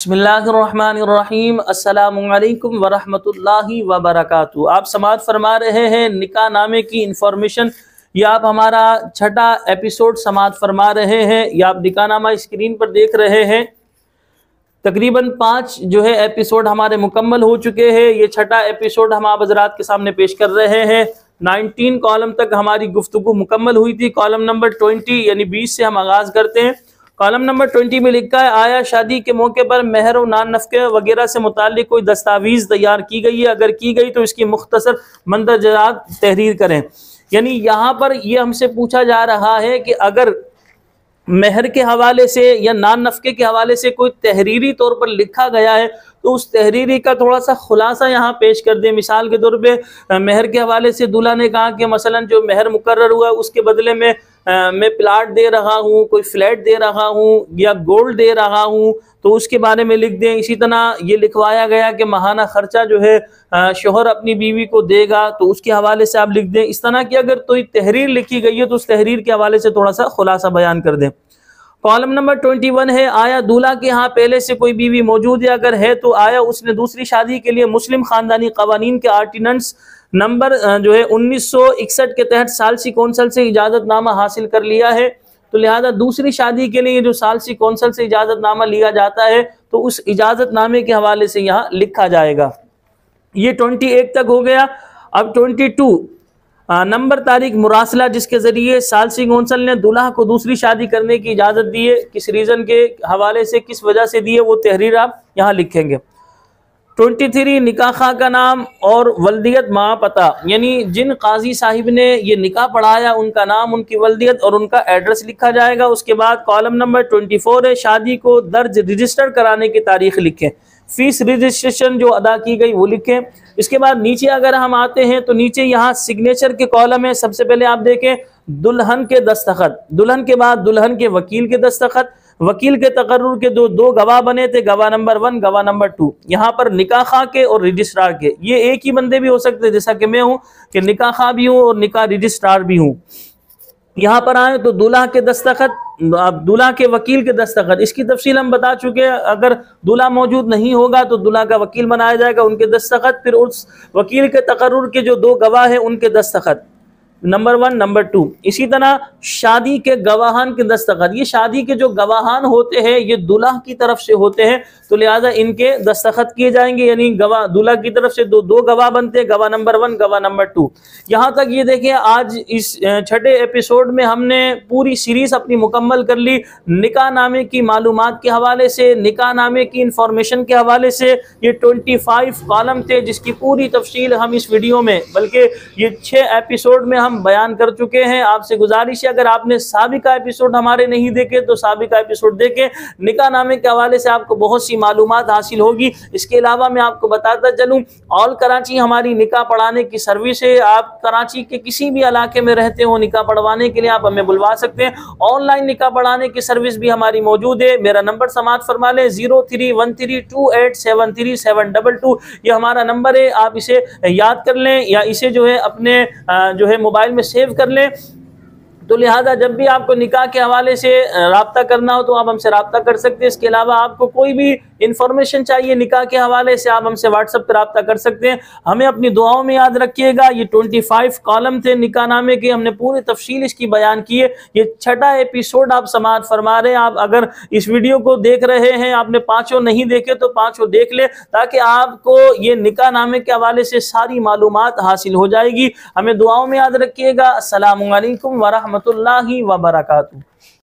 बिस्मिल्लाहिर्रहमानिर्रहीम अस्सलामुअलैकुम वरहमतुल्लाहि वबरकातुहू। आप समाअत फरमा रहे हैं निकाह नामे की इंफॉर्मेशन। या आप हमारा छठा एपिसोड समाअत फरमा रहे हैं या आप निकाह नामा स्क्रीन पर देख रहे हैं। तकरीबन 5 जो है एपिसोड हमारे मुकम्मल हो चुके हैं। ये छठा एपिसोड हम आप हज़रात के सामने पेश कर रहे हैं। 19 कॉलम तक हमारी गुफ्तगू मुकम्मल हुई थी। कॉलम नंबर 20 यानी 20 से हम आगाज़ करते हैं। कॉलम नंबर 20 में लिखा है, आया शादी के मौके पर मेहर और नान नफ़क़े वगैरह से मुताल्लिक़ कोई दस्तावीज़ तैयार की गई है? अगर की गई तो इसकी मुख्तसर मंदरजात तहरीर करें। यानी यहाँ पर यह हमसे पूछा जा रहा है कि अगर मेहर के हवाले से या नान नफ़क़े के हवाले से कोई तहरीरी तौर पर लिखा गया है तो उस तहरीरी का थोड़ा सा खुलासा यहाँ पेश कर दे। मिसाल के तौर पे मेहर के हवाले से दूल्हा ने कहा कि मसलन जो मेहर मुकर्रर हुआ उसके बदले में मैं प्लाट दे रहा हूँ, कोई फ्लैट दे रहा हूँ या गोल्ड दे रहा हूँ, तो उसके बारे में लिख दें। इसी तरह ये लिखवाया गया कि माहाना खर्चा जो है शोहर अपनी बीवी को देगा, तो उसके हवाले से आप लिख दें। इस तरह की अगर कोई तहरीर लिखी गई है तो उस तहरीर के हवाले से थोड़ा सा खुलासा बयान कर दें। कॉलम नंबर 21 है, आया दूल्हा के यहाँ पहले से कोई बीवी मौजूद है? अगर है तो आया उसने दूसरी शादी के लिए मुस्लिम खानदानी कवानीन के आर्डिनेंस नंबर जो है 1961 के तहत सालसी कौंसल से इजाज़तनामा हासिल कर लिया है? तो लिहाजा दूसरी शादी के लिए जो सालसी कौंसल से इजाज़तनामा लिया जाता है तो उस इजाज़तनामे के हवाले से यहाँ लिखा जाएगा। ये 21 तक हो गया। अब 22 नंबर तारीख मुरासला जिसके ज़रिए सालसी कौंसल ने दूल्हा को दूसरी शादी करने की इजाज़त दी है, किस रीज़न के हवाले से, किस वजह से दी है, वो तहरीर आप यहाँ लिखेंगे। 23 निकाह खा का नाम और वल्दियत माँ पता, यानी जिन काजी साहिब ने ये निकाह पढ़ाया उनका नाम, उनकी वल्दियत और उनका एड्रेस लिखा जाएगा। उसके बाद कॉलम नंबर 24 है, शादी को दर्ज रजिस्टर कराने की तारीख लिखें। फीस रजिस्ट्रेशन जो अदा की गई वो लिखें। इसके बाद नीचे अगर हम आते हैं तो नीचे यहाँ सिग्नेचर के कॉलम है। सबसे पहले आप देखें दुल्हन के दस्तखत, दुल्हन के बाद दुल्हन के वकील के दस्तखत, वकील के तकर्रुर के दो गवाह बने थे, गवाह नंबर 1 गवाह नंबर 2। यहाँ पर निकाह खा के और रजिस्ट्रार के, ये एक ही बंदे भी हो सकते हैं जैसा कि मैं हूँ कि निकाह खा भी हूँ और निकाह रजिस्ट्रार भी हूँ। यहाँ पर आए तो दूल्हा के दस्तखत, दूल्हा के वकील के दस्तखत, इसकी तफसील हम बता चुके हैं। अगर दूल्हा मौजूद नहीं होगा तो दूल्हा का वकील बनाया जाएगा, उनके दस्तखत, फिर उस वकील के तकर्रुर के जो 2 गवाह हैं उनके दस्तखत, नंबर 1 नंबर 2। इसी तरह शादी के गवाहान के दस्तखत, ये शादी के जो गवाहान होते हैं ये दूल्हा की तरफ से होते हैं तो लिहाजा इनके दस्तखत किए जाएंगे। यानी गवाह दूल्हा की तरफ से दो गवाह बनते हैं, गवाह नंबर 1 गवाह नंबर 2। यहाँ तक ये देखिए आज इस छठे एपिसोड में हमने पूरी सीरीज अपनी मुकम्मल कर ली। निकाह नामे की मालूमात के हवाले से, निकाह नामे की इंफॉर्मेशन के हवाले से ये 25 कॉलम थे जिसकी पूरी तफसील हम इस वीडियो में, बल्कि ये 6 एपिसोड में हम बयान कर चुके हैं। आपसे गुजारिश है अगर आपने साबिका एपिसोड हमारे नहीं देखे तो साबिका एपिसोड देखें। निकाह नामे के हवाले से आपको बहुत सी मालूमात हासिल होगी। इसके अलावा मैं आपको बताता चलूं, ऑल कराची हमारी निकाह पढ़ाने की सर्विस है। आप कराची के किसी भी इलाके में रहते हो, निकाह पढ़वाने के लिए आप हमें बुलवा सकते हैं। ऑनलाइन निकाह पढ़ाने की सर्विस भी हमारी मौजूद है। मेरा नंबर समाअत फरमा लें 0313287372। ये हमारा नंबर है, आप इसे याद कर लें या इसे जो है अपने जो है मोबाइल में सेव कर लें। तो लिहाजा जब भी आपको निकाह के हवाले से राब्ता करना हो तो आप हमसे राब्ता कर सकते हैं। इसके अलावा आपको कोई भी इंफॉर्मेशन चाहिए निकाह के हवाले से आप हमसे व्हाट्सएप पर राब्ता कर सकते हैं। हमें अपनी दुआओं में याद रखिएगा। ये 25 कॉलम थे निकाह नामे के, हमने पूरी तफसील इसकी बयान की है। ये छठा एपिसोड आप समाअत फरमा रहे हैं। आप अगर इस वीडियो को देख रहे हैं, आपने 5 नहीं देखे तो 5 देख ले ताकि आपको ये निकाह नामे के हवाले से सारी मालूमात हासिल हो जाएगी। हमें दुआओं में याद रखिएगा। अस्सलामु अलैकुम वरहमतुल्लाहि वबरकातुहू।